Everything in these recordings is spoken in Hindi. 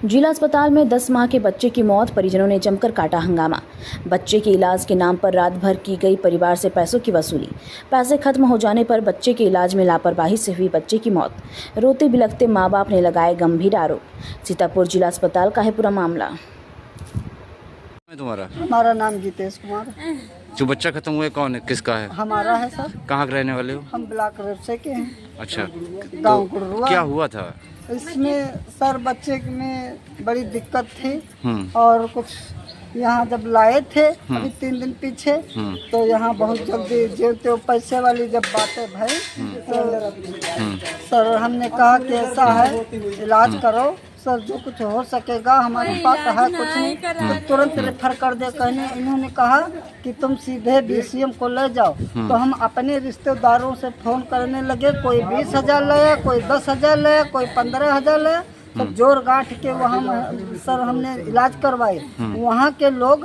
जिला अस्पताल में 10 माह के बच्चे की मौत, परिजनों ने जमकर काटा हंगामा। बच्चे के इलाज के नाम पर रात भर की गई परिवार से पैसों की वसूली। पैसे खत्म हो जाने पर बच्चे के इलाज में लापरवाही से हुई बच्चे की मौत। रोते बिलखते माँ बाप ने लगाए गंभीर आरोप। सीतापुर जिला अस्पताल का है पूरा मामला। तुम्हारा? हमारा नाम जितेश कुमार। जो बच्चा खत्म हुआ है कौन है, किसका है? हमारा है सर। कहाँ के रहने वाले हो? हम ब्लॉक रोड से के हैं। अच्छा, गाँव तो कुड़रुआ। क्या हुआ था? इसमें सर बच्चे में बड़ी दिक्कत थी और कुछ यहाँ जब लाए थे अभी 3 दिन पीछे तो यहाँ बहुत जल्दी जो पैसे वाली जब बातें भई तो सर हमने कहा कि ऐसा है इलाज करो सर, जो कुछ हो सकेगा हमारे पास है कुछ नहीं, तो तुरंत रेफर कर दे। कहने इन्होंने कहा कि तुम सीधे BCM को ले जाओ। तो हम अपने रिश्तेदारों से फ़ोन करने लगे, कोई 20,000 लाया, कोई 10,000 लाया, कोई 15,000 लाया। तो जोर गांठ के वहाँ सर हमने इलाज करवाए। वहाँ के लोग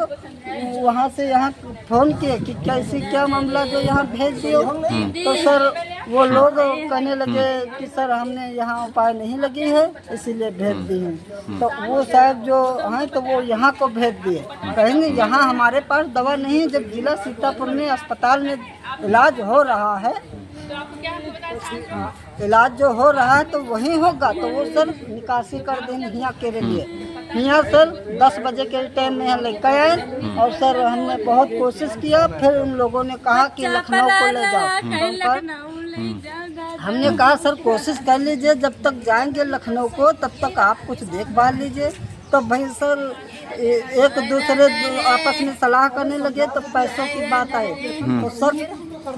वहाँ से यहाँ फ़ोन किए कि कैसी क्या मामला जो यहाँ भेज दियो। तो सर वो लोग कहने लगे कि सर हमने यहाँ उपाय नहीं लगी है इसीलिए भेज दिए। तो वो साहब जो हैं तो वो यहाँ को भेज दिए, कहेंगे यहाँ हमारे पास दवा नहीं है। जब जिला सीतापुर में अस्पताल में इलाज हो रहा है, इलाज जो हो रहा है तो वहीं होगा। तो वो सर निकासी कर देंगे यहाँ के लिए। यहाँ सर 10 बजे के टाइम में यहाँ लेकर आए और सर हमने बहुत कोशिश किया। फिर उन लोगों ने कहा कि लखनऊ को ले जाओ। हमने कहा सर कोशिश कर लीजिए, जब तक जाएंगे लखनऊ को तब तक आप कुछ देखभाल लीजिए। तो भाई सर एक दूसरे आपस में सलाह करने लगे तो पैसों की बात आई। तो सर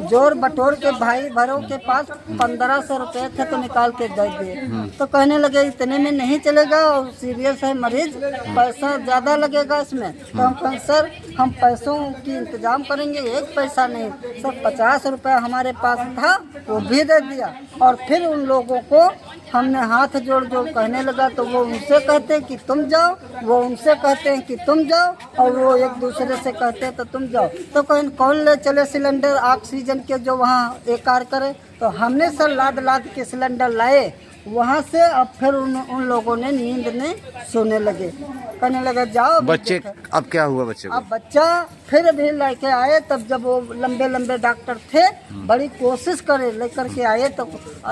जोर बटोर के भाई भरों के पास 1500 रुपये थे तो निकाल के दे दिए। तो कहने लगे इतने में नहीं चलेगा और सीरियस है मरीज, पैसा ज़्यादा लगेगा इसमें। तो हम कहें सर हम पैसों की इंतजाम करेंगे, एक पैसा नहीं। सर 50 रुपये हमारे पास था वो भी दे दिया। और फिर उन लोगों को हमने हाथ जोड़ जोड़ कहने लगा तो वो उनसे कहते हैं कि तुम जाओ, वो उनसे कहते हैं कि तुम जाओ, और वो एक दूसरे से कहते हैं तो तुम जाओ। तो कहीं कौन ले चले सिलेंडर ऑक्सीजन के जो वहाँ एक कार करे। तो हमने सर लाद लाद के सिलेंडर लाए वहाँ से। अब फिर उन लोगों ने नींद ने सोने लगे, कहने लगे जाओ बच्चे। अब क्या हुआ बच्चे को? अब बच्चा फिर भी लेके आए। तब जब वो लंबे लंबे डॉक्टर थे बड़ी कोशिश करे लेकर के आए तो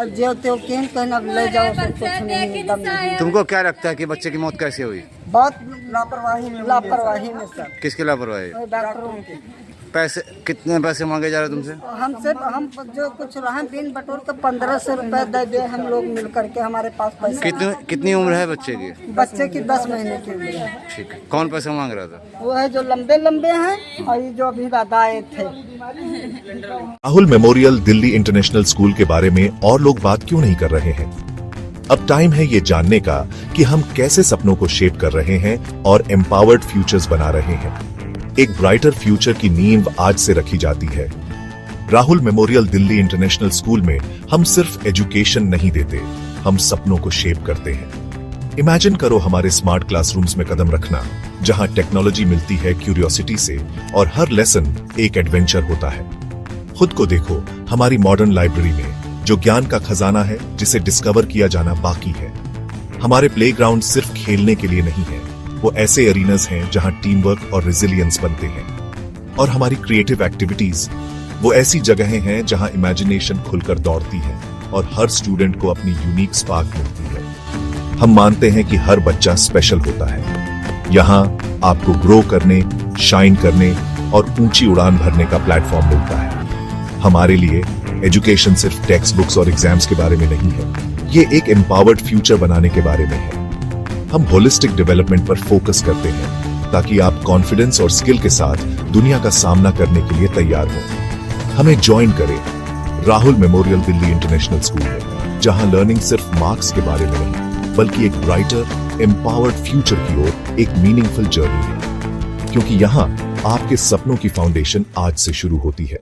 जो त्यो कहना ले जाओ सर कुछ नहीं, दम नहीं। तुमको क्या लगता है कि बच्चे की मौत कैसे हुई? बहुत लापरवाही में सर। किसकी लापरवाही? डॉक्टरों की। पैसे कितने पैसे मांगे जा रहे तुमसे? हमसे हम जो कुछ रहा बिन बटोर के 1500 रुपये दे दे हम लोग मिल करके। हमारे पास पैसे कितनी उम्र है बच्चे की? बच्चे की 10 महीने की उम्र है। ठीक है, कौन पैसा मांग रहा था? वो है जो लंबे लंबे हैं और ये जो अभी दादा आए थे। Rahul memorial Delhi international school के बारे में और लोग बात क्यों नहीं कर रहे हैं? अब टाइम है ये जानने का कि हम कैसे सपनों को शेप कर रहे हैं और एम्पावर्ड फ्यूचर्स बना रहे हैं। एक ब्राइटर फ्यूचर की नींव आज से रखी जाती है। Rahul memorial Delhi international school में हम सिर्फ एजुकेशन नहीं देते, हम सपनों को शेप करते हैं। इमेजिन करो हमारे स्मार्ट क्लासरूम्स में कदम रखना, जहां टेक्नोलॉजी मिलती है क्यूरियोसिटी से और हर लेसन एक एडवेंचर होता है। खुद को देखो हमारी मॉडर्न लाइब्रेरी में, जो ज्ञान का खजाना है जिसे डिस्कवर किया जाना बाकी है। हमारे प्लेग्राउंड सिर्फ खेलने के लिए नहीं है, वो ऐसे एरिनास हैं जहां टीम वर्क और रेजिलियंस बनते हैं। और हमारी क्रिएटिव एक्टिविटीज वो ऐसी जगहें हैं जहां इमेजिनेशन खुलकर दौड़ती है और हर स्टूडेंट को अपनी यूनिक स्पार्क मिलती है। हम मानते हैं कि हर बच्चा स्पेशल होता है। यहाँ आपको ग्रो करने, शाइन करने और ऊंची उड़ान भरने का प्लेटफॉर्म मिलता है। हमारे लिए एजुकेशन सिर्फ टेक्स्ट बुक्स और एग्जाम्स के बारे में नहीं है, ये एक एम्पावर्ड फ्यूचर बनाने के बारे में है। हम होलिस्टिक डेवलपमेंट पर फोकस करते हैं ताकि आप कॉन्फिडेंस और स्किल के साथ दुनिया का सामना करने के लिए तैयार हो। हमें ज्वाइन करें Rahul memorial Delhi international school में, जहां लर्निंग सिर्फ मार्क्स के बारे में नहीं बल्कि एक ब्राइटर एम्पावर्ड फ्यूचर की ओर एक मीनिंगफुल जर्नी है। क्योंकि यहाँ आपके सपनों की फाउंडेशन आज से शुरू होती है।